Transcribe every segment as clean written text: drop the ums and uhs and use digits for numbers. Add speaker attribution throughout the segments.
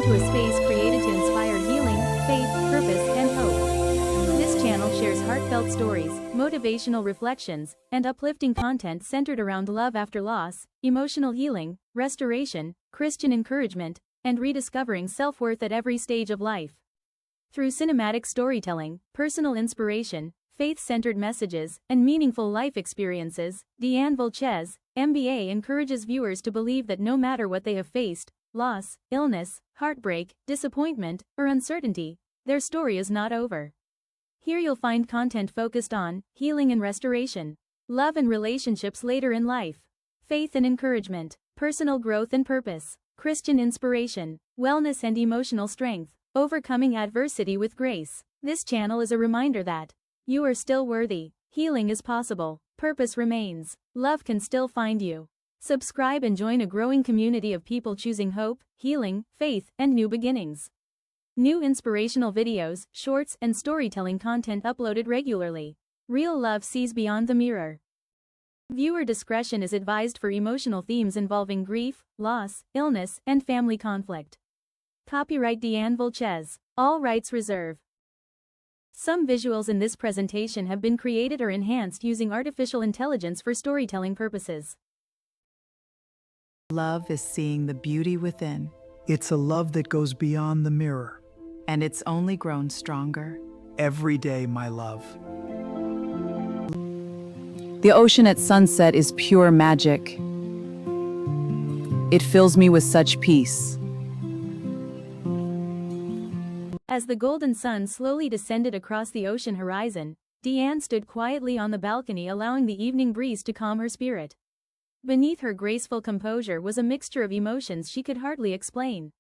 Speaker 1: to a space created to inspire healing, faith, purpose, and hope. This channel shares heartfelt stories, motivational reflections, and uplifting content centered around love after loss, emotional healing, restoration, Christian encouragement, and rediscovering self-worth at every stage of life. Through cinematic storytelling, personal inspiration, faith-centered messages, and meaningful life experiences, DeAnnvilchez-v4z encourages viewers to believe that no matter what they have faced, loss, illness, heartbreak, disappointment, or uncertainty, their story is not over. Here you'll find content focused on healing and restoration, love and relationships later in life, faith and encouragement, personal growth and purpose, Christian inspiration, wellness and emotional strength, overcoming adversity with grace. This channel is a reminder that you are still worthy, healing is possible, purpose remains, love can still find you. Subscribe and join a growing community of people choosing hope, healing, faith, and new beginnings. New inspirational videos, shorts, and storytelling content uploaded regularly. Real love sees beyond the mirror. Viewer discretion is advised for emotional themes involving grief, loss, illness, and family conflict. Copyright DeAnnvilchez. All rights reserved. Some visuals in this presentation have been created or enhanced using artificial intelligence for storytelling purposes.
Speaker 2: Love is seeing the beauty within,
Speaker 3: It's a love that goes beyond the mirror.
Speaker 2: and it's only grown stronger.
Speaker 3: Every day, my love.
Speaker 2: The ocean at sunset is pure magic. It fills me with such peace.
Speaker 1: As the golden sun slowly descended across the ocean horizon, DeAnn stood quietly on the balcony, allowing the evening breeze to calm her spirit. Beneath her graceful composure was a mixture of emotions she could hardly explain.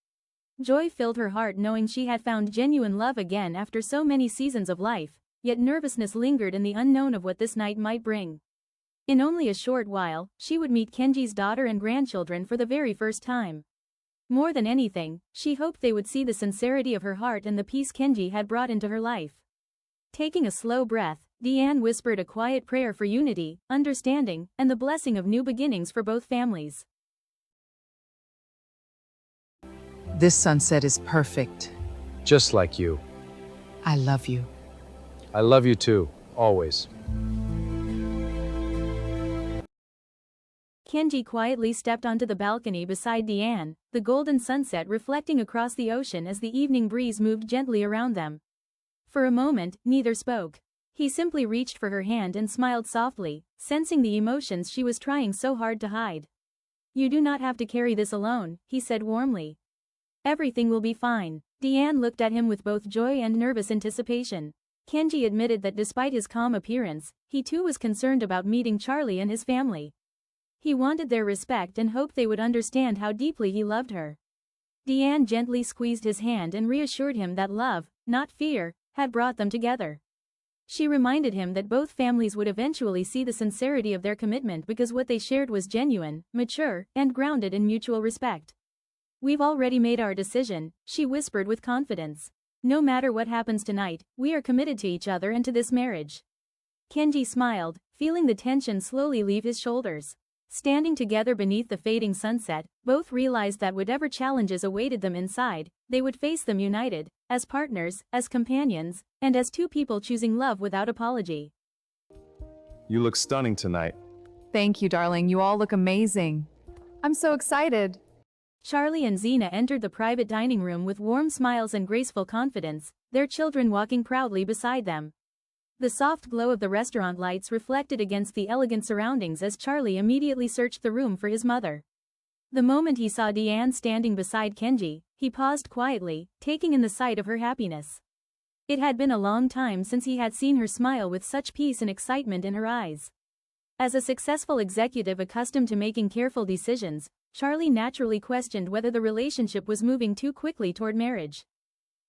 Speaker 1: Joy filled her heart knowing she had found genuine love again after so many seasons of life, yet nervousness lingered in the unknown of what this night might bring. In only a short while, she would meet Kenji's daughter and grandchildren for the very first time. More than anything, she hoped they would see the sincerity of her heart and the peace Kenji had brought into her life. Taking a slow breath, DeAnn whispered a quiet prayer for unity, understanding, and the blessing of new beginnings for both families.
Speaker 2: This sunset is perfect.
Speaker 4: Just like you.
Speaker 2: I love you.
Speaker 4: I love you too, always.
Speaker 1: Kenji quietly stepped onto the balcony beside DeAnn, the golden sunset reflecting across the ocean as the evening breeze moved gently around them. For a moment, neither spoke. He simply reached for her hand and smiled softly, sensing the emotions she was trying so hard to hide. "You do not have to carry this alone," he said warmly. "Everything will be fine." DeAnn looked at him with both joy and nervous anticipation. Kenji admitted that despite his calm appearance, he too was concerned about meeting Charlie and his family. He wanted their respect and hoped they would understand how deeply he loved her. DeAnn gently squeezed his hand and reassured him that love, not fear, had brought them together. She reminded him that both families would eventually see the sincerity of their commitment because what they shared was genuine, mature, and grounded in mutual respect. "We've already made our decision," she whispered with confidence. "No matter what happens tonight, we are committed to each other and to this marriage." Kenji smiled, feeling the tension slowly leave his shoulders. Standing together beneath the fading sunset, both realized that whatever challenges awaited them inside, they would face them united, as partners, as companions, and as two people choosing love without apology.
Speaker 5: You look stunning tonight.
Speaker 6: Thank you, darling. You all look amazing. I'm so excited.
Speaker 1: Charlie and Xena entered the private dining room with warm smiles and graceful confidence, their children walking proudly beside them. The soft glow of the restaurant lights reflected against the elegant surroundings as Charlie immediately searched the room for his mother. The moment he saw DeAnn standing beside Kenji, he paused quietly, taking in the sight of her happiness. It had been a long time since he had seen her smile with such peace and excitement in her eyes. As a successful executive accustomed to making careful decisions, Charlie naturally questioned whether the relationship was moving too quickly toward marriage.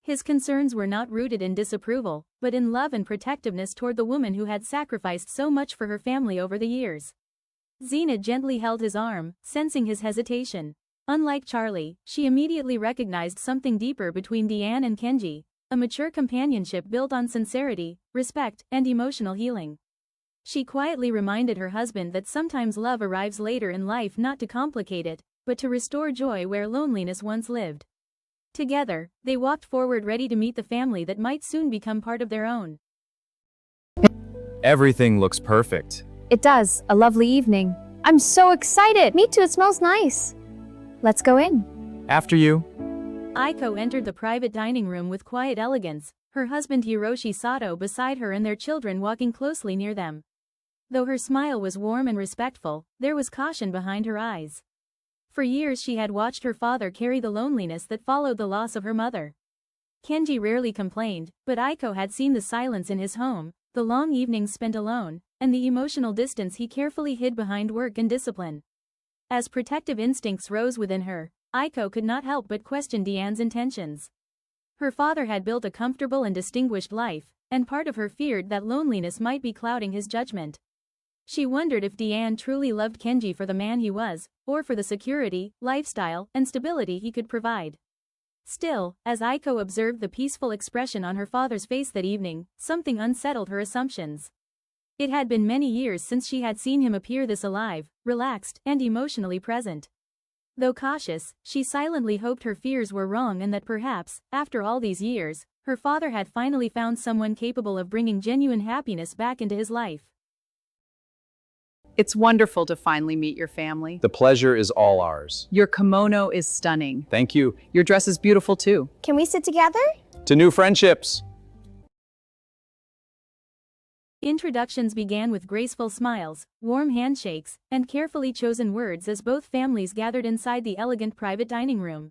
Speaker 1: His concerns were not rooted in disapproval, but in love and protectiveness toward the woman who had sacrificed so much for her family over the years. Xena gently held his arm, sensing his hesitation. Unlike Charlie, she immediately recognized something deeper between DeAnn and Kenji, a mature companionship built on sincerity, respect, and emotional healing. She quietly reminded her husband that sometimes love arrives later in life not to complicate it, but to restore joy where loneliness once lived. Together, they walked forward ready to meet the family that might soon become part of their own.
Speaker 5: Everything looks perfect.
Speaker 6: It does. A lovely evening.
Speaker 7: I'm so excited. Me too, it smells nice. Let's go in.
Speaker 5: After you.
Speaker 1: Aiko entered the private dining room with quiet elegance, her husband Hiroshi Sato beside her and their children walking closely near them. Though her smile was warm and respectful, there was caution behind her eyes. For years she had watched her father carry the loneliness that followed the loss of her mother. Kenji rarely complained, but Aiko had seen the silence in his home, the long evenings spent alone, and the emotional distance he carefully hid behind work and discipline. As protective instincts rose within her, Aiko could not help but question DeAnn's intentions. Her father had built a comfortable and distinguished life, and part of her feared that loneliness might be clouding his judgment. She wondered if DeAnn truly loved Kenji for the man he was, or for the security, lifestyle, and stability he could provide. Still, as Aiko observed the peaceful expression on her father's face that evening, something unsettled her assumptions. It had been many years since she had seen him appear this alive, relaxed, and emotionally present. Though cautious, she silently hoped her fears were wrong and that perhaps, after all these years, her father had finally found someone capable of bringing genuine happiness back into his life.
Speaker 2: It's wonderful to finally meet your family.
Speaker 4: The pleasure is all ours.
Speaker 2: Your kimono is stunning.
Speaker 4: Thank you.
Speaker 2: Your dress is beautiful too.
Speaker 7: Can we sit together?
Speaker 4: To new friendships.
Speaker 1: Introductions began with graceful smiles, warm handshakes, and carefully chosen words as both families gathered inside the elegant private dining room.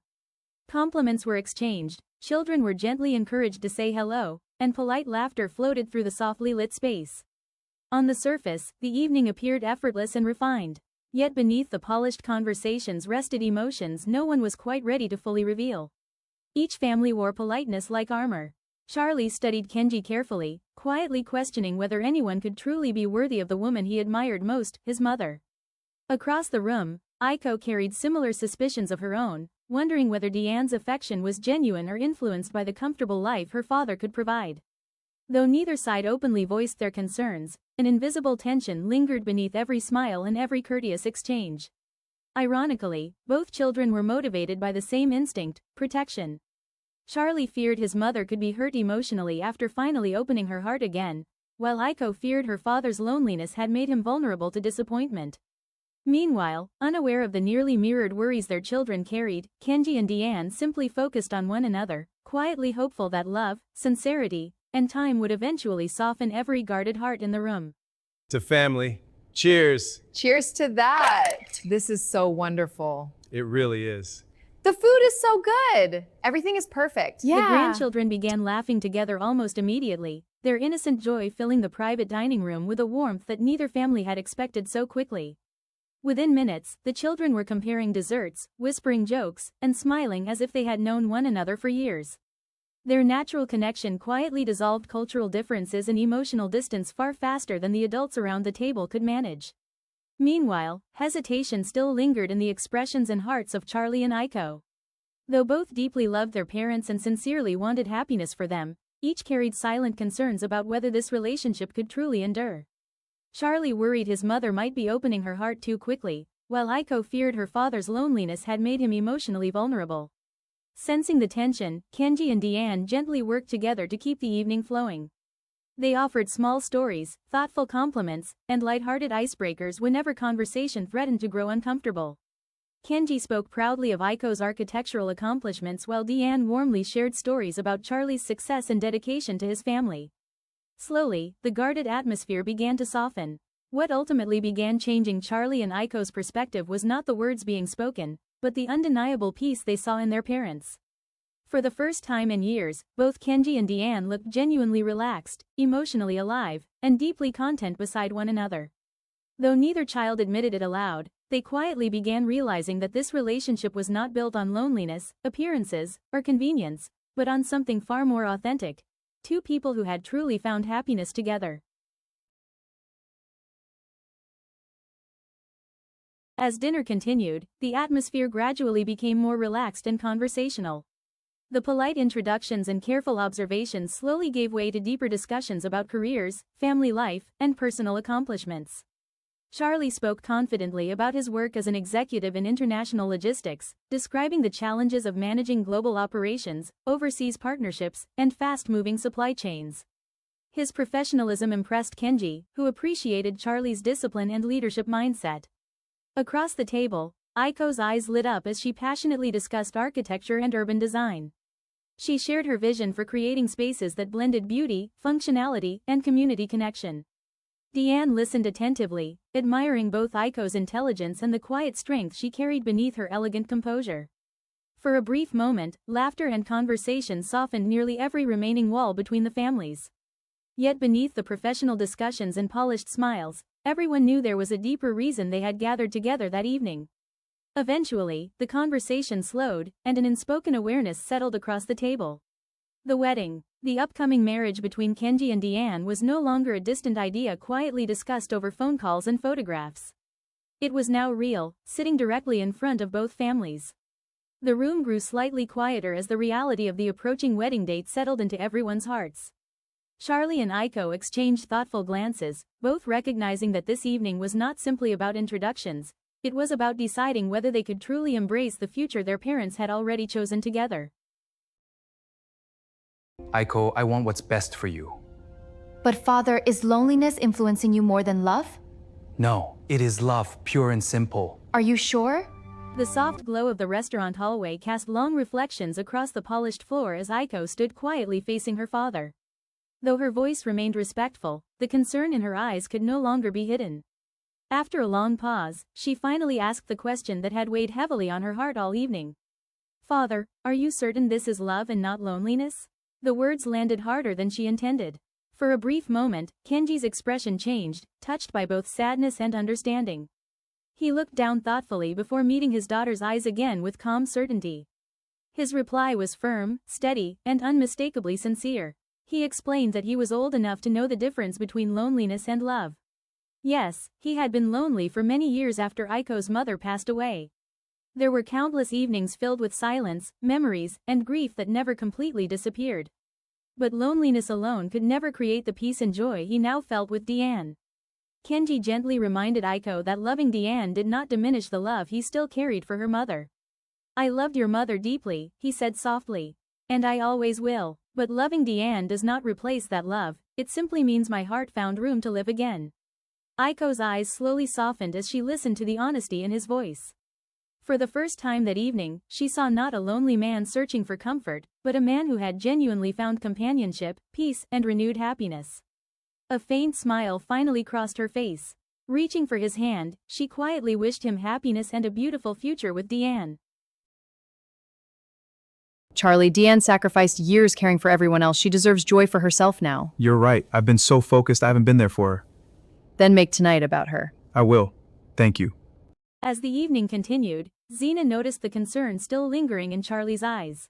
Speaker 1: Compliments were exchanged, children were gently encouraged to say hello, and polite laughter floated through the softly lit space. On the surface, the evening appeared effortless and refined. Yet beneath the polished conversations rested emotions no one was quite ready to fully reveal. Each family wore politeness like armor. Charlie studied Kenji carefully, quietly questioning whether anyone could truly be worthy of the woman he admired most, his mother. Across the room, Aiko carried similar suspicions of her own, wondering whether DeAnn's affection was genuine or influenced by the comfortable life her father could provide. Though neither side openly voiced their concerns, an invisible tension lingered beneath every smile and every courteous exchange. Ironically, both children were motivated by the same instinct, protection. Charlie feared his mother could be hurt emotionally after finally opening her heart again, while Aiko feared her father's loneliness had made him vulnerable to disappointment. Meanwhile, unaware of the nearly mirrored worries their children carried, Kenji and DeAnn simply focused on one another, quietly hopeful that love, sincerity, and time would eventually soften every guarded heart in the room.
Speaker 5: To family. Cheers.
Speaker 6: Cheers to that. This is so wonderful.
Speaker 5: It really is.
Speaker 6: The food is so good. Everything is perfect.
Speaker 1: The grandchildren began laughing together almost immediately, their innocent joy filling the private dining room with a warmth that neither family had expected so quickly. Within minutes, the children were comparing desserts, whispering jokes, and smiling as if they had known one another for years. Their natural connection quietly dissolved cultural differences and emotional distance far faster than the adults around the table could manage. Meanwhile, hesitation still lingered in the expressions and hearts of Charlie and Aiko. Though both deeply loved their parents and sincerely wanted happiness for them, each carried silent concerns about whether this relationship could truly endure. Charlie worried his mother might be opening her heart too quickly, while Aiko feared her father's loneliness had made him emotionally vulnerable. Sensing the tension, Kenji and DeAnn gently worked together to keep the evening flowing. They offered small stories, thoughtful compliments, and lighthearted icebreakers whenever conversation threatened to grow uncomfortable. Kenji spoke proudly of Aiko's architectural accomplishments while DeAnn warmly shared stories about Charlie's success and dedication to his family. Slowly, the guarded atmosphere began to soften. What ultimately began changing Charlie and Aiko's perspective was not the words being spoken, but the undeniable peace they saw in their parents. For the first time in years, both Kenji and DeAnn looked genuinely relaxed, emotionally alive, and deeply content beside one another. Though neither child admitted it aloud, they quietly began realizing that this relationship was not built on loneliness, appearances, or convenience, but on something far more authentic: two people who had truly found happiness together. As dinner continued, the atmosphere gradually became more relaxed and conversational. The polite introductions and careful observations slowly gave way to deeper discussions about careers, family life, and personal accomplishments. Charlie spoke confidently about his work as an executive in international logistics, describing the challenges of managing global operations, overseas partnerships, and fast-moving supply chains. His professionalism impressed Kenji, who appreciated Charlie's discipline and leadership mindset. Across the table, Aiko's eyes lit up as she passionately discussed architecture and urban design. She shared her vision for creating spaces that blended beauty, functionality, and community connection. DeAnn listened attentively, admiring both Aiko's intelligence and the quiet strength she carried beneath her elegant composure. For a brief moment, laughter and conversation softened nearly every remaining wall between the families. Yet beneath the professional discussions and polished smiles, everyone knew there was a deeper reason they had gathered together that evening. Eventually, the conversation slowed, and an unspoken awareness settled across the table. The wedding, the upcoming marriage between Kenji and DeAnn, was no longer a distant idea quietly discussed over phone calls and photographs. It was now real, sitting directly in front of both families. The room grew slightly quieter as the reality of the approaching wedding date settled into everyone's hearts. Charlie and Aiko exchanged thoughtful glances, both recognizing that this evening was not simply about introductions, it was about deciding whether they could truly embrace the future their parents had already chosen together.
Speaker 8: Aiko, I want what's best for you.
Speaker 9: But father, is loneliness influencing you more than love?
Speaker 8: No, it is love, pure and simple.
Speaker 9: Are you sure?
Speaker 1: The soft glow of the restaurant hallway cast long reflections across the polished floor as Aiko stood quietly facing her father. Though her voice remained respectful, the concern in her eyes could no longer be hidden. After a long pause, she finally asked the question that had weighed heavily on her heart all evening. "Father, are you certain this is love and not loneliness?" The words landed harder than she intended. For a brief moment, Kenji's expression changed, touched by both sadness and understanding. He looked down thoughtfully before meeting his daughter's eyes again with calm certainty. His reply was firm, steady, and unmistakably sincere. He explained that he was old enough to know the difference between loneliness and love. Yes, he had been lonely for many years after Aiko's mother passed away. There were countless evenings filled with silence, memories, and grief that never completely disappeared. But loneliness alone could never create the peace and joy he now felt with DeAnn. Kenji gently reminded Aiko that loving DeAnn did not diminish the love he still carried for her mother. "I loved your mother deeply," he said softly. "And I always will. But loving DeAnn does not replace that love, it simply means my heart found room to live again." Aiko's eyes slowly softened as she listened to the honesty in his voice. For the first time that evening, she saw not a lonely man searching for comfort, but a man who had genuinely found companionship, peace, and renewed happiness. A faint smile finally crossed her face. Reaching for his hand, she quietly wished him happiness and a beautiful future with DeAnn.
Speaker 2: Charlie, DeAnn sacrificed years caring for everyone else. She deserves joy for herself now.
Speaker 3: You're right. I've been so focused I haven't been there for her.
Speaker 2: Then make tonight about her.
Speaker 3: I will. Thank you.
Speaker 1: As the evening continued, Xena noticed the concern still lingering in Charlie's eyes.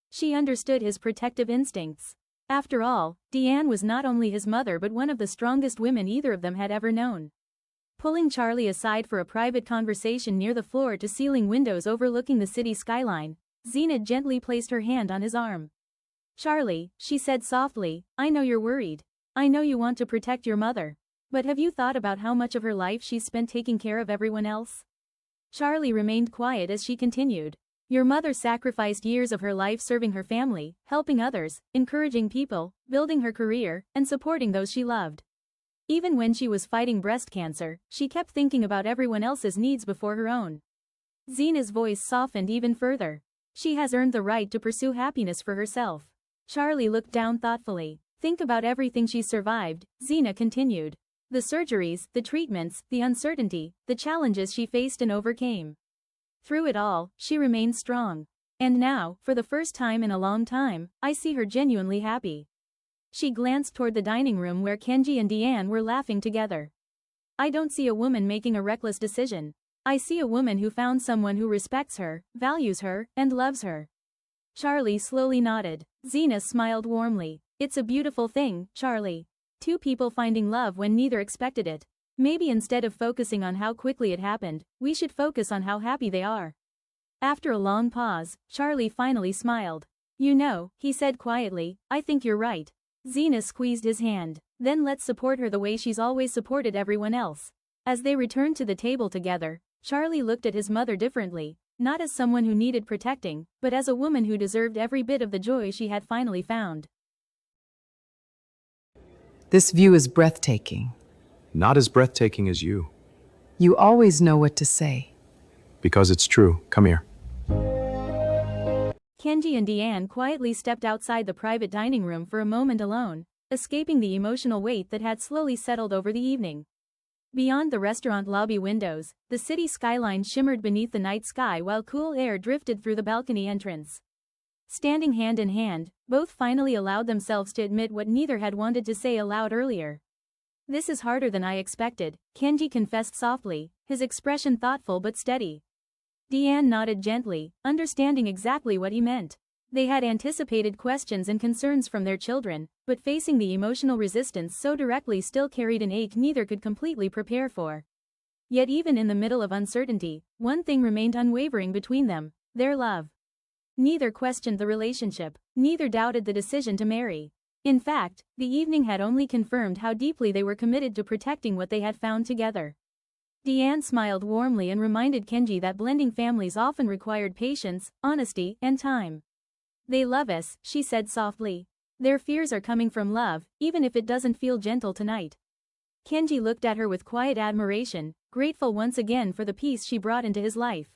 Speaker 1: She understood his protective instincts. After all, DeAnn was not only his mother but one of the strongest women either of them had ever known. Pulling Charlie aside for a private conversation near the floor-to-ceiling windows overlooking the city skyline, Xena gently placed her hand on his arm. "Charlie," she said softly, "I know you're worried. I know you want to protect your mother. But have you thought about how much of her life she's spent taking care of everyone else?" Charlie remained quiet as she continued. "Your mother sacrificed years of her life serving her family, helping others, encouraging people, building her career, and supporting those she loved. Even when she was fighting breast cancer, she kept thinking about everyone else's needs before her own." Xena's voice softened even further. "She has earned the right to pursue happiness for herself." Charlie looked down thoughtfully. "Think about everything she survived," Xena continued. "The surgeries, the treatments, the uncertainty, the challenges she faced and overcame. Through it all, she remained strong. And now, for the first time in a long time, I see her genuinely happy." She glanced toward the dining room where Kenji and DeAnn were laughing together. "I don't see a woman making a reckless decision. I see a woman who found someone who respects her, values her, and loves her." Charlie slowly nodded. Xena smiled warmly. "It's a beautiful thing, Charlie. Two people finding love when neither expected it. Maybe instead of focusing on how quickly it happened, we should focus on how happy they are." After a long pause, Charlie finally smiled. "You know," he said quietly, "I think you're right." Xena squeezed his hand. "Then let's support her the way she's always supported everyone else. As they returned to the table together, Charlie looked at his mother differently, not as someone who needed protecting, but as a woman who deserved every bit of the joy she had finally found.
Speaker 10: This view is breathtaking.
Speaker 3: Not as breathtaking as you.
Speaker 10: You always know what to say.
Speaker 3: Because it's true. Come here.
Speaker 1: Kenji and DeAnn quietly stepped outside the private dining room for a moment alone, escaping the emotional weight that had slowly settled over the evening. Beyond the restaurant lobby windows, the city skyline shimmered beneath the night sky while cool air drifted through the balcony entrance. Standing hand in hand, both finally allowed themselves to admit what neither had wanted to say aloud earlier. "This is harder than I expected," Kenji confessed softly, his expression thoughtful but steady. DeAnn nodded gently, understanding exactly what he meant. They had anticipated questions and concerns from their children, but facing the emotional resistance so directly still carried an ache neither could completely prepare for. Yet even in the middle of uncertainty, one thing remained unwavering between them: their love. Neither questioned the relationship, neither doubted the decision to marry. In fact, the evening had only confirmed how deeply they were committed to protecting what they had found together. DeAnn smiled warmly and reminded Kenji that blending families often required patience, honesty, and time. "They love us," she said softly. "Their fears are coming from love, even if it doesn't feel gentle tonight." Kenji looked at her with quiet admiration, grateful once again for the peace she brought into his life.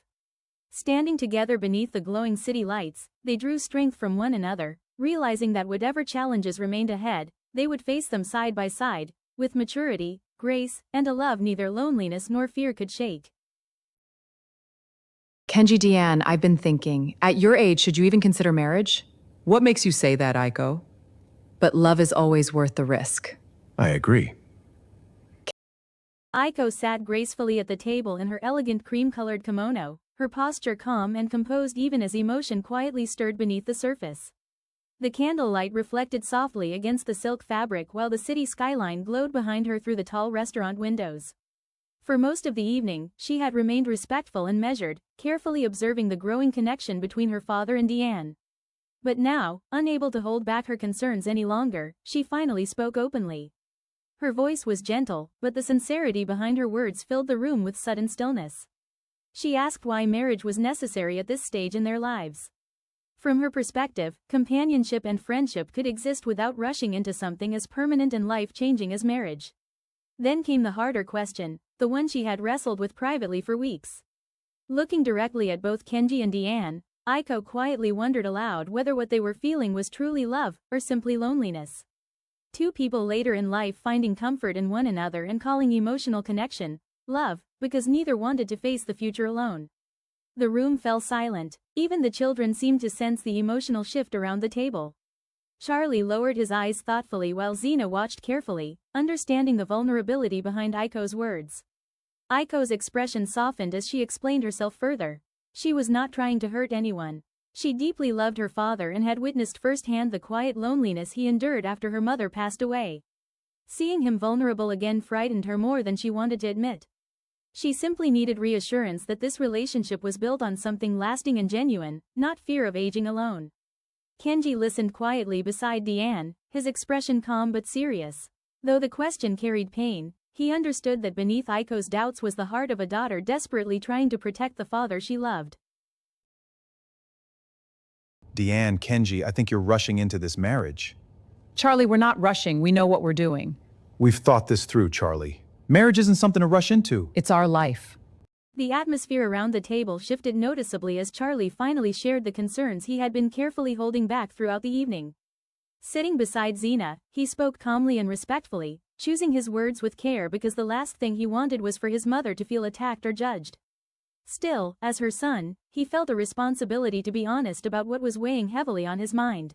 Speaker 1: Standing together beneath the glowing city lights, they drew strength from one another, realizing that whatever challenges remained ahead, they would face them side by side, with maturity, grace, and a love neither loneliness nor fear could shake.
Speaker 2: Kenji, DeAnn, I've been thinking, at your age, should you even consider marriage?
Speaker 10: What makes you say that, Aiko?
Speaker 2: But love is always worth the risk.
Speaker 3: I agree.
Speaker 1: Aiko sat gracefully at the table in her elegant cream-colored kimono, her posture calm and composed even as emotion quietly stirred beneath the surface. The candlelight reflected softly against the silk fabric while the city skyline glowed behind her through the tall restaurant windows. For most of the evening, she had remained respectful and measured, carefully observing the growing connection between her father and DeAnn. But now, unable to hold back her concerns any longer, she finally spoke openly. Her voice was gentle, but the sincerity behind her words filled the room with sudden stillness. She asked why marriage was necessary at this stage in their lives. From her perspective, companionship and friendship could exist without rushing into something as permanent and life-changing as marriage. Then came the harder question, the one she had wrestled with privately for weeks. Looking directly at both Kenji and DeAnn, Aiko quietly wondered aloud whether what they were feeling was truly love, or simply loneliness. Two people later in life finding comfort in one another and calling emotional connection love, because neither wanted to face the future alone. The room fell silent, even the children seemed to sense the emotional shift around the table. Charlie lowered his eyes thoughtfully while Xena watched carefully, understanding the vulnerability behind Aiko's words. Aiko's expression softened as she explained herself further. She was not trying to hurt anyone. She deeply loved her father and had witnessed firsthand the quiet loneliness he endured after her mother passed away. Seeing him vulnerable again frightened her more than she wanted to admit. She simply needed reassurance that this relationship was built on something lasting and genuine, not fear of aging alone. Kenji listened quietly beside DeAnn, his expression calm but serious. Though the question carried pain, he understood that beneath Aiko's doubts was the heart of a daughter desperately trying to protect the father she loved.
Speaker 3: DeAnn, Kenji, I think you're rushing into this marriage.
Speaker 10: Charlie, we're not rushing. We know what we're doing.
Speaker 3: We've thought this through, Charlie. Marriage isn't something to rush into.
Speaker 10: It's our life.
Speaker 1: The atmosphere around the table shifted noticeably as Charlie finally shared the concerns he had been carefully holding back throughout the evening. Sitting beside Xena, he spoke calmly and respectfully, choosing his words with care because the last thing he wanted was for his mother to feel attacked or judged. Still, as her son, he felt a responsibility to be honest about what was weighing heavily on his mind.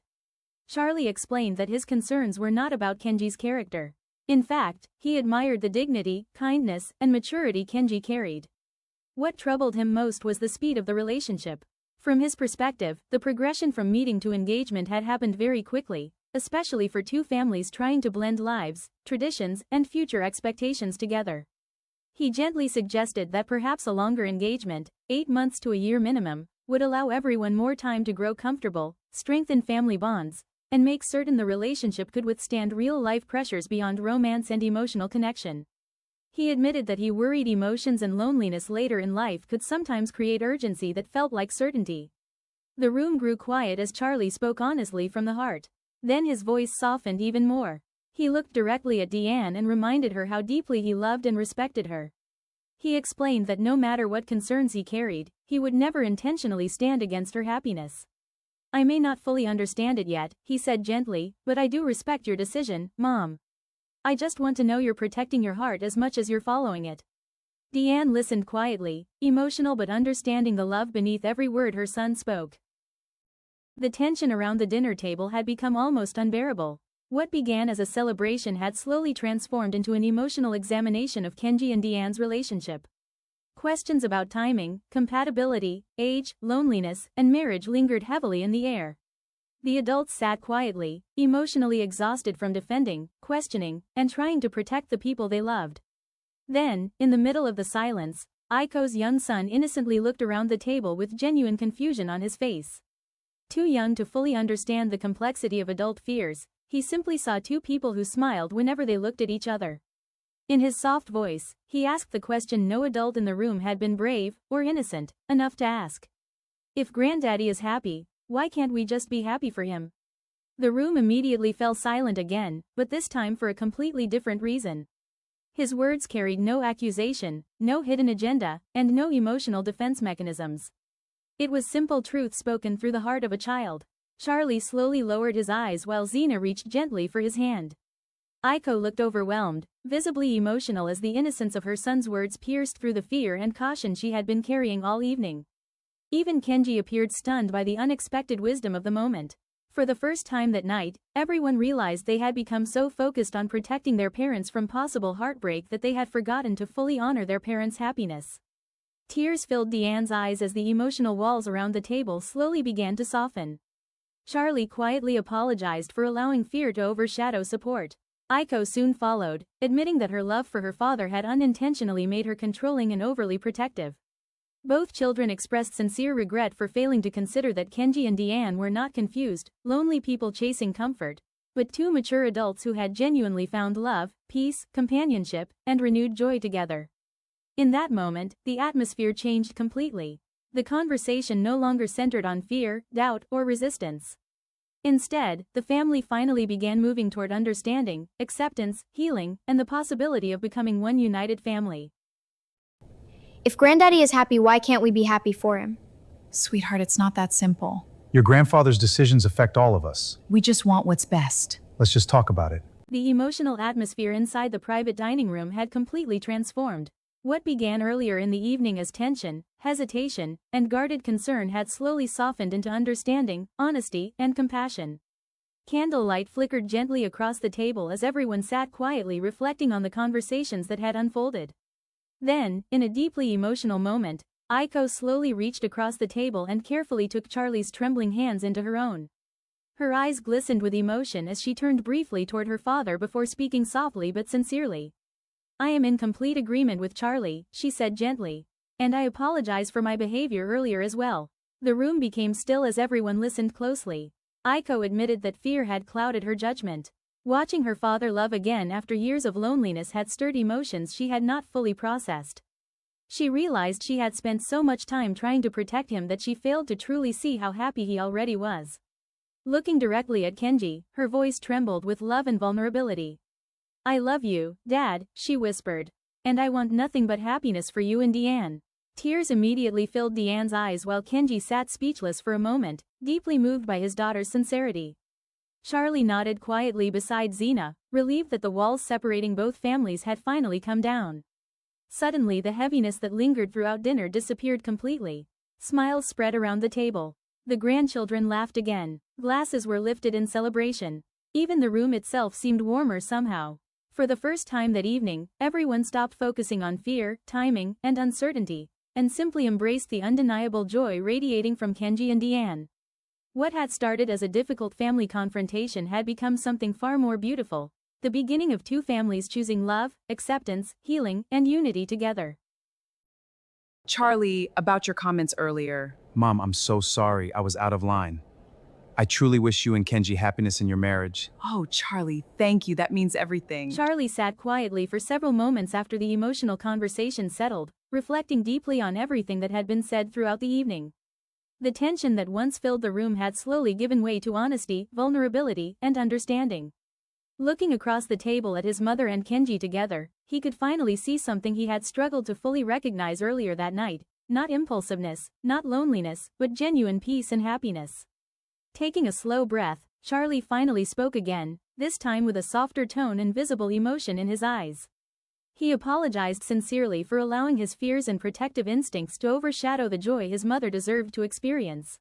Speaker 1: Charlie explained that his concerns were not about Kenji's character. In fact, he admired the dignity, kindness, and maturity Kenji carried. What troubled him most was the speed of the relationship. From his perspective, the progression from meeting to engagement had happened very quickly, especially for two families trying to blend lives, traditions, and future expectations together. He gently suggested that perhaps a longer engagement, 8 months to a year minimum, would allow everyone more time to grow comfortable, strengthen family bonds, and make certain the relationship could withstand real-life pressures beyond romance and emotional connection. He admitted that he worried emotions and loneliness later in life could sometimes create urgency that felt like certainty. The room grew quiet as Charlie spoke honestly from the heart. Then his voice softened even more. He looked directly at DeAnn and reminded her how deeply he loved and respected her. He explained that no matter what concerns he carried, he would never intentionally stand against her happiness. "I may not fully understand it yet," he said gently, "but I do respect your decision, Mom. I just want to know you're protecting your heart as much as you're following it." DeAnn listened quietly, emotional but understanding the love beneath every word her son spoke. The tension around the dinner table had become almost unbearable. What began as a celebration had slowly transformed into an emotional examination of Kenji and DeAnn's relationship. Questions about timing, compatibility, age, loneliness, and marriage lingered heavily in the air. The adults sat quietly, emotionally exhausted from defending, questioning, and trying to protect the people they loved. Then, in the middle of the silence, Aiko's young son innocently looked around the table with genuine confusion on his face. Too young to fully understand the complexity of adult fears, he simply saw two people who smiled whenever they looked at each other. In his soft voice, he asked the question no adult in the room had been brave, or innocent, enough to ask. "If Granddaddy is happy, why can't we just be happy for him?" The room immediately fell silent again, but this time for a completely different reason. His words carried no accusation, no hidden agenda, and no emotional defense mechanisms. It was simple truth spoken through the heart of a child. Charlie slowly lowered his eyes while Xena reached gently for his hand. Aiko looked overwhelmed, visibly emotional as the innocence of her son's words pierced through the fear and caution she had been carrying all evening. Even Kenji appeared stunned by the unexpected wisdom of the moment. For the first time that night, everyone realized they had become so focused on protecting their parents from possible heartbreak that they had forgotten to fully honor their parents' happiness. Tears filled DeAnn's eyes as the emotional walls around the table slowly began to soften. Charlie quietly apologized for allowing fear to overshadow support. Aiko soon followed, admitting that her love for her father had unintentionally made her controlling and overly protective. Both children expressed sincere regret for failing to consider that Kenji and DeAnn were not confused, lonely people chasing comfort, but two mature adults who had genuinely found love, peace, companionship, and renewed joy together. In that moment, the atmosphere changed completely. The conversation no longer centered on fear, doubt, or resistance. Instead, the family finally began moving toward understanding, acceptance, healing, and the possibility of becoming one united family.
Speaker 7: If Granddaddy is happy, why can't we be happy for him?
Speaker 2: Sweetheart, it's not that simple.
Speaker 3: Your grandfather's decisions affect all of us.
Speaker 2: We just want what's best.
Speaker 3: Let's just talk about it.
Speaker 1: The emotional atmosphere inside the private dining room had completely transformed. What began earlier in the evening as tension, hesitation, and guarded concern had slowly softened into understanding, honesty, and compassion. Candlelight flickered gently across the table as everyone sat quietly reflecting on the conversations that had unfolded. Then, in a deeply emotional moment, Aiko slowly reached across the table and carefully took Charlie's trembling hands into her own. Her eyes glistened with emotion as she turned briefly toward her father before speaking softly but sincerely. "I am in complete agreement with Charlie," she said gently. "And I apologize for my behavior earlier as well." The room became still as everyone listened closely. Aiko admitted that fear had clouded her judgment. Watching her father love again after years of loneliness had stirred emotions she had not fully processed. She realized she had spent so much time trying to protect him that she failed to truly see how happy he already was. Looking directly at Kenji, her voice trembled with love and vulnerability. "I love you, Dad," she whispered. "And I want nothing but happiness for you and DeAnn." Tears immediately filled DeAnn's eyes while Kenji sat speechless for a moment, deeply moved by his daughter's sincerity. Charlie nodded quietly beside Xena, relieved that the walls separating both families had finally come down. Suddenly the heaviness that lingered throughout dinner disappeared completely. Smiles spread around the table. The grandchildren laughed again. Glasses were lifted in celebration. Even the room itself seemed warmer somehow. For the first time that evening, everyone stopped focusing on fear, timing, and uncertainty, and simply embraced the undeniable joy radiating from Kenji and DeAnn. What had started as a difficult family confrontation had become something far more beautiful, the beginning of two families choosing love, acceptance, healing, and unity together.
Speaker 10: Charlie, about your comments earlier.
Speaker 3: Mom, I'm so sorry. I was out of line. I truly wish you and Kenji happiness in your marriage.
Speaker 10: Oh, Charlie, thank you. That means everything.
Speaker 1: Charlie sat quietly for several moments after the emotional conversation settled, reflecting deeply on everything that had been said throughout the evening. The tension that once filled the room had slowly given way to honesty, vulnerability, and understanding. Looking across the table at his mother and Kenji together, he could finally see something he had struggled to fully recognize earlier that night. Not impulsiveness, not loneliness, but genuine peace and happiness. Taking a slow breath, Charlie finally spoke again, this time with a softer tone and visible emotion in his eyes. He apologized sincerely for allowing his fears and protective instincts to overshadow the joy his mother deserved to experience.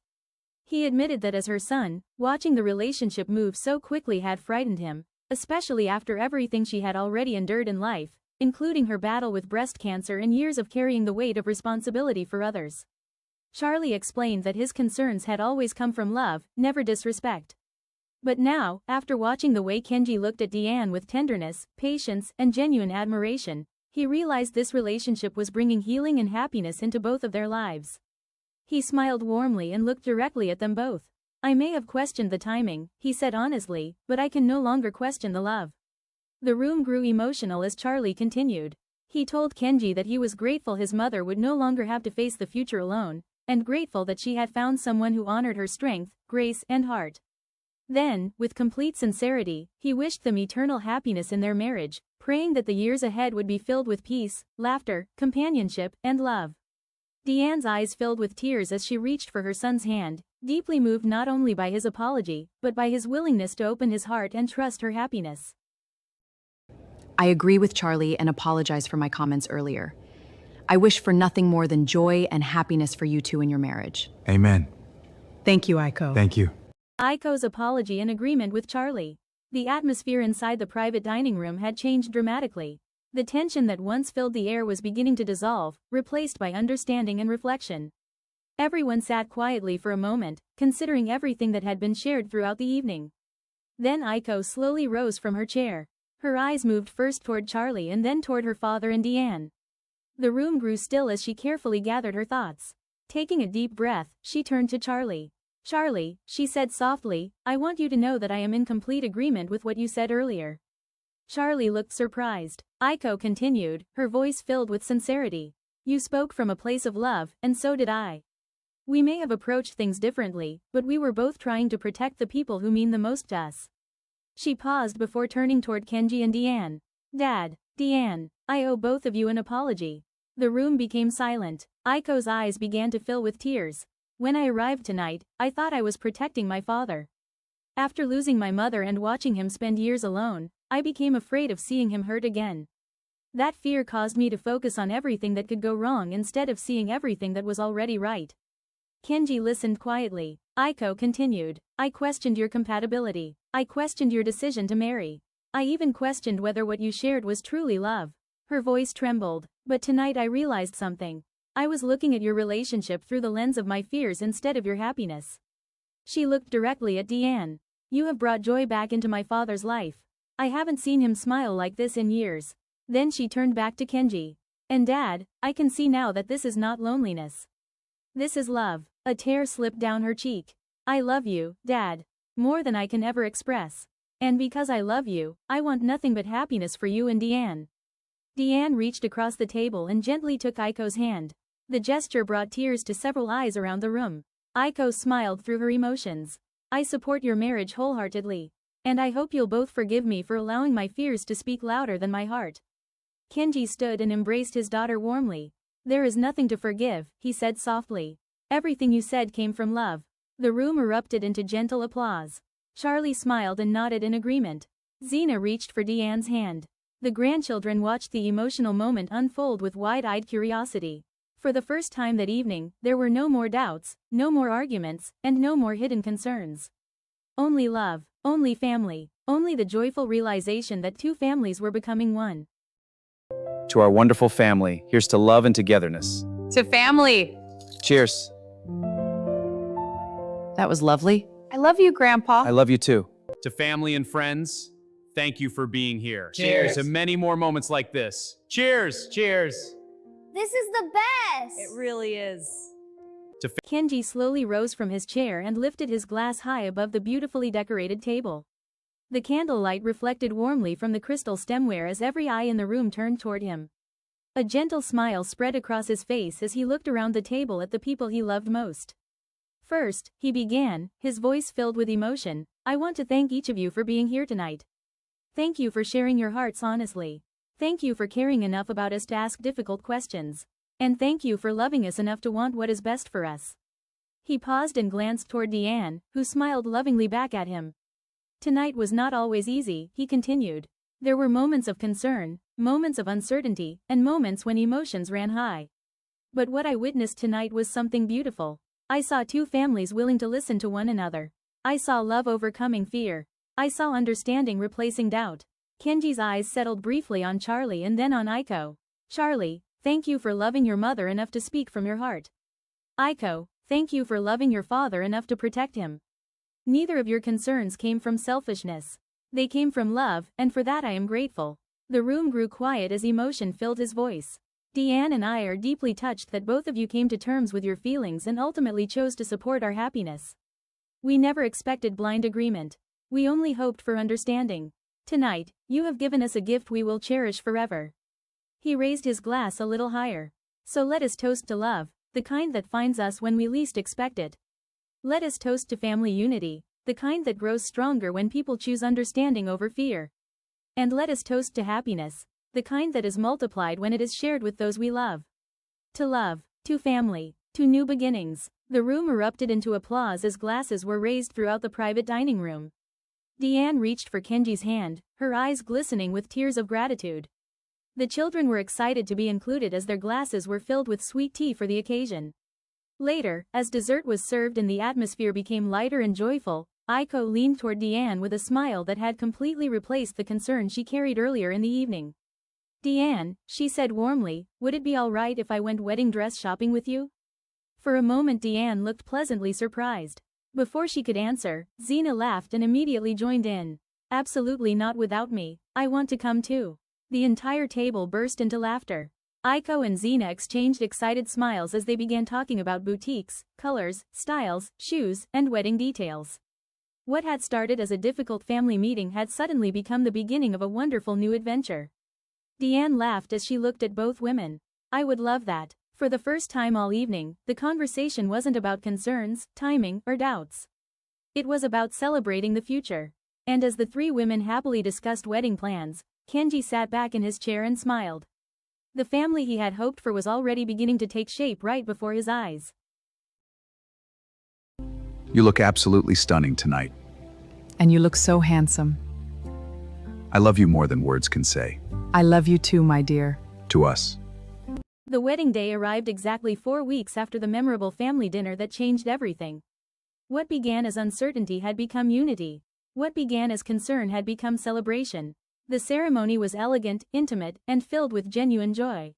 Speaker 1: He admitted that as her son, watching the relationship move so quickly had frightened him, especially after everything she had already endured in life, including her battle with breast cancer and years of carrying the weight of responsibility for others. Charlie explained that his concerns had always come from love, never disrespect. But now, after watching the way Kenji looked at DeAnn with tenderness, patience, and genuine admiration, he realized this relationship was bringing healing and happiness into both of their lives. He smiled warmly and looked directly at them both. I may have questioned the timing, he said honestly, but I can no longer question the love. The room grew emotional as Charlie continued. He told Kenji that he was grateful his mother would no longer have to face the future alone, and grateful that she had found someone who honored her strength, grace, and heart. Then, with complete sincerity, he wished them eternal happiness in their marriage, praying that the years ahead would be filled with peace, laughter, companionship, and love. DeAnn's eyes filled with tears as she reached for her son's hand, deeply moved not only by his apology, but by his willingness to open his heart and trust her happiness.
Speaker 2: I agree with Charlie and apologize for my comments earlier. I wish for nothing more than joy and happiness for you two in your marriage.
Speaker 3: Amen.
Speaker 10: Thank you, Aiko.
Speaker 3: Thank you.
Speaker 1: Aiko's apology in agreement with Charlie. The atmosphere inside the private dining room had changed dramatically. The tension that once filled the air was beginning to dissolve, replaced by understanding and reflection. Everyone sat quietly for a moment, considering everything that had been shared throughout the evening. Then Aiko slowly rose from her chair. Her eyes moved first toward Charlie and then toward her father and DeAnn. The room grew still as she carefully gathered her thoughts. Taking a deep breath, she turned to Charlie. Charlie, she said softly, I want you to know that I am in complete agreement with what you said earlier. Charlie looked surprised. Aiko continued, her voice filled with sincerity. You spoke from a place of love, and so did I. We may have approached things differently, but we were both trying to protect the people who mean the most to us. She paused before turning toward Kenji and DeAnn. Dad, DeAnn, I owe both of you an apology. The room became silent. Aiko's eyes began to fill with tears. When I arrived tonight, I thought I was protecting my father. After losing my mother and watching him spend years alone, I became afraid of seeing him hurt again. That fear caused me to focus on everything that could go wrong instead of seeing everything that was already right. Kenji listened quietly. Aiko continued, I questioned your compatibility. I questioned your decision to marry. I even questioned whether what you shared was truly love. Her voice trembled. But tonight I realized something. I was looking at your relationship through the lens of my fears instead of your happiness. She looked directly at DeAnn. You have brought joy back into my father's life. I haven't seen him smile like this in years. Then she turned back to Kenji. And Dad, I can see now that this is not loneliness. This is love. A tear slipped down her cheek. I love you, Dad. More than I can ever express. And because I love you, I want nothing but happiness for you and DeAnn. DeAnn reached across the table and gently took Aiko's hand. The gesture brought tears to several eyes around the room. Aiko smiled through her emotions. I support your marriage wholeheartedly. And I hope you'll both forgive me for allowing my fears to speak louder than my heart. Kenji stood and embraced his daughter warmly. There is nothing to forgive, he said softly. Everything you said came from love. The room erupted into gentle applause. Charlie smiled and nodded in agreement. Xena reached for DeAnn's hand. The grandchildren watched the emotional moment unfold with wide-eyed curiosity. For the first time that evening, there were no more doubts, no more arguments, and no more hidden concerns. Only love, only family, only the joyful realization that two families were becoming one.
Speaker 4: To our wonderful family, here's to love and togetherness.
Speaker 6: To family.
Speaker 4: Cheers.
Speaker 2: That was lovely.
Speaker 6: I love you, Grandpa.
Speaker 4: I love you too.
Speaker 5: To family and friends, thank you for being here.
Speaker 11: Cheers.
Speaker 5: To many more moments like this. Cheers. Cheers.
Speaker 7: This is the best!
Speaker 12: It really is.
Speaker 1: Kenji slowly rose from his chair and lifted his glass high above the beautifully decorated table. The candlelight reflected warmly from the crystal stemware as every eye in the room turned toward him. A gentle smile spread across his face as he looked around the table at the people he loved most. First, he began, his voice filled with emotion, "I want to thank each of you for being here tonight. Thank you for sharing your hearts honestly. Thank you for caring enough about us to ask difficult questions. And thank you for loving us enough to want what is best for us." He paused and glanced toward DeAnn, who smiled lovingly back at him. "Tonight was not always easy," he continued. "There were moments of concern, moments of uncertainty, and moments when emotions ran high. But what I witnessed tonight was something beautiful. I saw two families willing to listen to one another. I saw love overcoming fear. I saw understanding replacing doubt." Kenji's eyes settled briefly on Charlie and then on Aiko. "Charlie, thank you for loving your mother enough to speak from your heart. Aiko, thank you for loving your father enough to protect him. Neither of your concerns came from selfishness. They came from love, and for that I am grateful." The room grew quiet as emotion filled his voice. "DeAnn and I are deeply touched that both of you came to terms with your feelings and ultimately chose to support our happiness. We never expected blind agreement. We only hoped for understanding. Tonight, you have given us a gift we will cherish forever." He raised his glass a little higher. "So let us toast to love, the kind that finds us when we least expect it. Let us toast to family unity, the kind that grows stronger when people choose understanding over fear. And let us toast to happiness, the kind that is multiplied when it is shared with those we love. To love, to family, to new beginnings." The room erupted into applause as glasses were raised throughout the private dining room. DeAnn reached for Kenji's hand, her eyes glistening with tears of gratitude. The children were excited to be included as their glasses were filled with sweet tea for the occasion. Later, as dessert was served and the atmosphere became lighter and joyful, Aiko leaned toward DeAnn with a smile that had completely replaced the concern she carried earlier in the evening. "DeAnn," she said warmly, "would it be all right if I went wedding dress shopping with you?" For a moment DeAnn looked pleasantly surprised. Before she could answer, Xena laughed and immediately joined in. "Absolutely not without me, I want to come too." The entire table burst into laughter. Aiko and Xena exchanged excited smiles as they began talking about boutiques, colors, styles, shoes, and wedding details. What had started as a difficult family meeting had suddenly become the beginning of a wonderful new adventure. DeAnn laughed as she looked at both women. "I would love that." For the first time all evening, the conversation wasn't about concerns, timing, or doubts. It was about celebrating the future. And as the three women happily discussed wedding plans, Kenji sat back in his chair and smiled. The family he had hoped for was already beginning to take shape right before his eyes.
Speaker 3: You look absolutely stunning tonight.
Speaker 10: And you look so handsome.
Speaker 3: I love you more than words can say.
Speaker 10: I love you too, my dear.
Speaker 3: To us.
Speaker 1: The wedding day arrived exactly 4 weeks after the memorable family dinner that changed everything. What began as uncertainty had become unity. What began as concern had become celebration. The ceremony was elegant, intimate, and filled with genuine joy.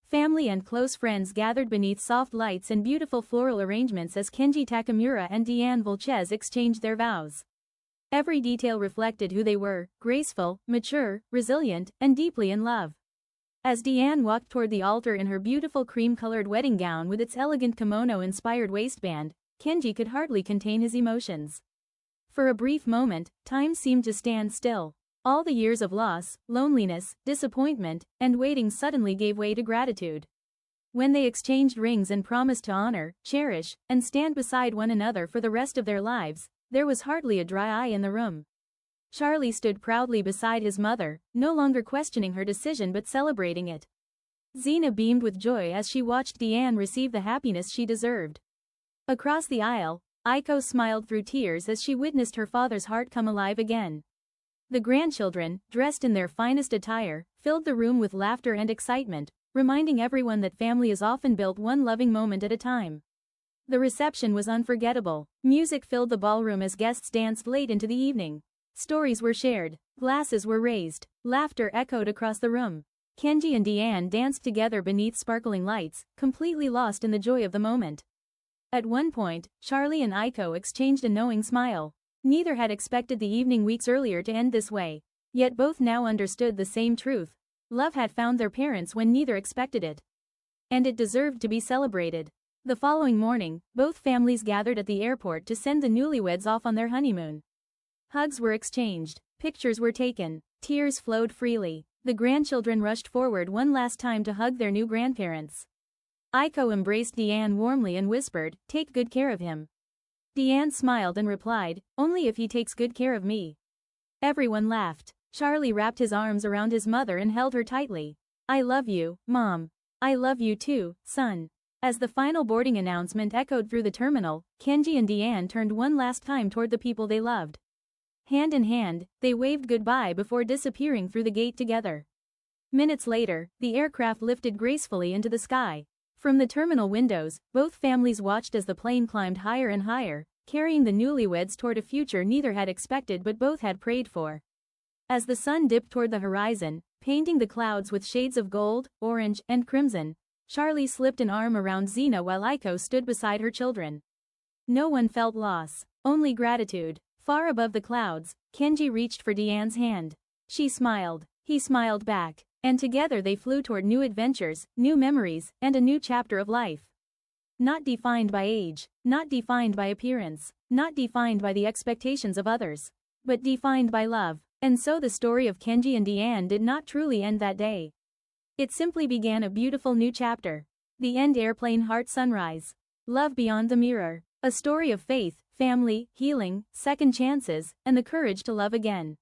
Speaker 1: Family and close friends gathered beneath soft lights and beautiful floral arrangements as Kenji Takamura and DeAnnvilchez-v4z exchanged their vows. Every detail reflected who they were: graceful, mature, resilient, and deeply in love. As DeAnn walked toward the altar in her beautiful cream-colored wedding gown with its elegant kimono-inspired waistband, Kenji could hardly contain his emotions. For a brief moment, time seemed to stand still. All the years of loss, loneliness, disappointment, and waiting suddenly gave way to gratitude. When they exchanged rings and promised to honor, cherish, and stand beside one another for the rest of their lives, there was hardly a dry eye in the room. Charlie stood proudly beside his mother, no longer questioning her decision but celebrating it. Xena beamed with joy as she watched DeAnn receive the happiness she deserved. Across the aisle, Aiko smiled through tears as she witnessed her father's heart come alive again. The grandchildren, dressed in their finest attire, filled the room with laughter and excitement, reminding everyone that family is often built one loving moment at a time. The reception was unforgettable. Music filled the ballroom as guests danced late into the evening. Stories were shared, glasses were raised, laughter echoed across the room. Kenji and DeAnn danced together beneath sparkling lights, completely lost in the joy of the moment. At one point, Charlie and Aiko exchanged a knowing smile. Neither had expected the evening weeks earlier to end this way. Yet both now understood the same truth. Love had found their parents when neither expected it. And it deserved to be celebrated. The following morning, both families gathered at the airport to send the newlyweds off on their honeymoon. Hugs were exchanged, pictures were taken, tears flowed freely. The grandchildren rushed forward one last time to hug their new grandparents. Aiko embraced DeAnn warmly and whispered, "Take good care of him." DeAnn smiled and replied, "Only if he takes good care of me." Everyone laughed. Charlie wrapped his arms around his mother and held her tightly. "I love you, Mom. I love you too, son." As the final boarding announcement echoed through the terminal, Kenji and DeAnn turned one last time toward the people they loved. Hand in hand, they waved goodbye before disappearing through the gate together. Minutes later, the aircraft lifted gracefully into the sky. From the terminal windows, both families watched as the plane climbed higher and higher, carrying the newlyweds toward a future neither had expected but both had prayed for. As the sun dipped toward the horizon, painting the clouds with shades of gold, orange, and crimson, Charlie slipped an arm around Xena while Aiko stood beside her children. No one felt loss, only gratitude. Far above the clouds, Kenji reached for DeAnn's hand. She smiled, he smiled back, and together they flew toward new adventures, new memories, and a new chapter of life. Not defined by age, not defined by appearance, not defined by the expectations of others, but defined by love. And so the story of Kenji and DeAnn did not truly end that day. It simply began a beautiful new chapter. The End Airplane Heart Sunrise. Love Beyond the Mirror. A story of faith, family, healing, second chances, and the courage to love again.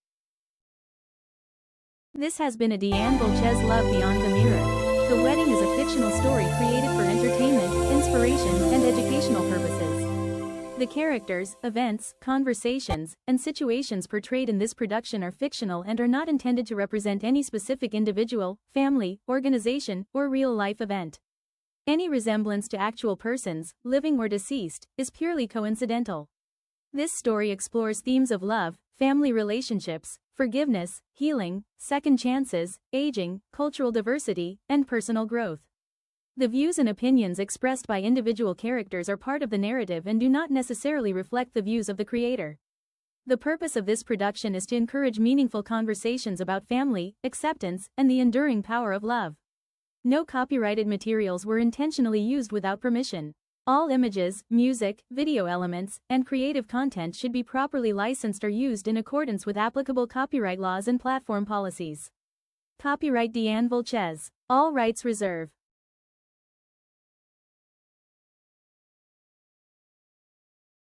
Speaker 1: This has been a DeAnnvilchez-v4z Love Beyond the Mirror. The Wedding is a fictional story created for entertainment, inspiration, and educational purposes. The characters, events, conversations, and situations portrayed in this production are fictional and are not intended to represent any specific individual, family, organization, or real-life event. Any resemblance to actual persons, living or deceased, is purely coincidental. This story explores themes of love, family relationships, forgiveness, healing, second chances, aging, cultural diversity, and personal growth. The views and opinions expressed by individual characters are part of the narrative and do not necessarily reflect the views of the creator. The purpose of this production is to encourage meaningful conversations about family, acceptance, and the enduring power of love. No copyrighted materials were intentionally used without permission. All images, music, video elements, and creative content should be properly licensed or used in accordance with applicable copyright laws and platform policies. Copyright DeAnnvilchez. All rights reserved.